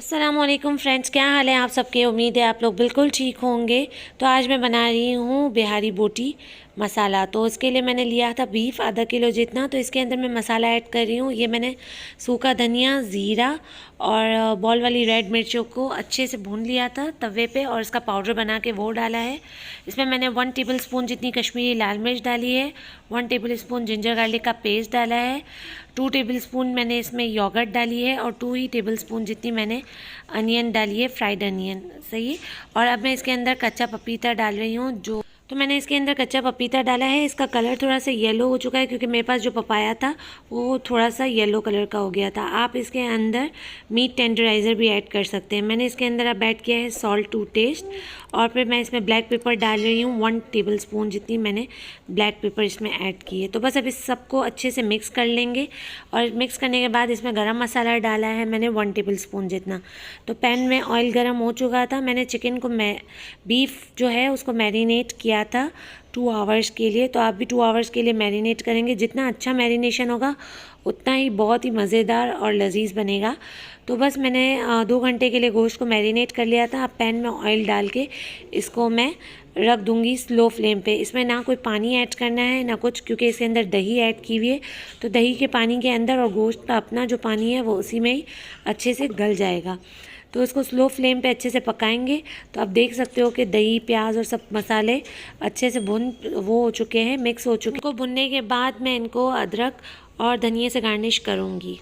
अस्सलामुअलैकुम फ्रेंड्स, क्या हाल है आप सबके। उम्मीद है आप लोग बिल्कुल ठीक होंगे। तो आज मैं बना रही हूँ बिहारी बोटी मसाला। तो उसके लिए मैंने लिया था बीफ आधा किलो जितना। तो इसके अंदर मैं मसाला ऐड कर रही हूँ। ये मैंने सूखा धनिया, ज़ीरा और बॉल वाली रेड मिर्चों को अच्छे से भून लिया था तवे पे और इसका पाउडर बना के वो डाला है। इसमें मैंने 1 टेबल स्पून जितनी कश्मीरी लाल मिर्च डाली है, 1 टेबल स्पून जिंजर गार्लिक का पेस्ट डाला है, 2 टेबल स्पून मैंने इसमें योगर्ट डाली है और 2 ही टेबल स्पून जितनी मैंने अनियन डाली है, फ्राइड अनियन। सही। और अब मैं इसके अंदर कच्चा पपीता डाल रही हूँ। तो मैंने इसके अंदर कच्चा पपीता डाला है। इसका कलर थोड़ा सा येलो हो चुका है क्योंकि मेरे पास जो पपाया था वो थोड़ा सा येलो कलर का हो गया था। आप इसके अंदर मीट टेंडराइज़र भी ऐड कर सकते हैं। मैंने इसके अंदर अब ऐड किया है सॉल्ट टू टेस्ट और फिर मैं इसमें ब्लैक पेपर डाल रही हूँ 1 टेबल स्पून जितनी मैंने ब्लैक पेपर इसमें ऐड की है। तो बस अब इस सबको अच्छे से मिक्स कर लेंगे और मिक्स करने के बाद इसमें गरम मसाला डाला है मैंने 1 टेबल स्पून जितना। तो पैन में ऑयल गरम हो चुका था। मैंने चिकन को बीफ जो है उसको मैरिनेट किया था 2 आवर्स के लिए। तो आप भी 2 आवर्स के लिए मैरिनेट करेंगे। जितना अच्छा मैरिनेशन होगा उतना ही बहुत ही मज़ेदार और लजीज बनेगा। तो बस मैंने 2 घंटे के लिए गोश्त को मैरिनेट कर लिया था। अब पैन में ऑयल डाल के इसको मैं रख दूंगी स्लो फ्लेम पे। इसमें ना कोई पानी ऐड करना है ना कुछ, क्योंकि इसके अंदर दही ऐड की हुई है। तो दही के पानी के अंदर और गोश्त का अपना जो पानी है वो उसी में ही अच्छे से गल जाएगा। तो इसको स्लो फ्लेम पे अच्छे से पकाएंगे। तो आप देख सकते हो कि दही, प्याज और सब मसाले अच्छे से वो हो चुके हैं, मिक्स हो चुके हैं। इनको भुनने के बाद मैं इनको अदरक और धनिया से गार्निश करूँगी।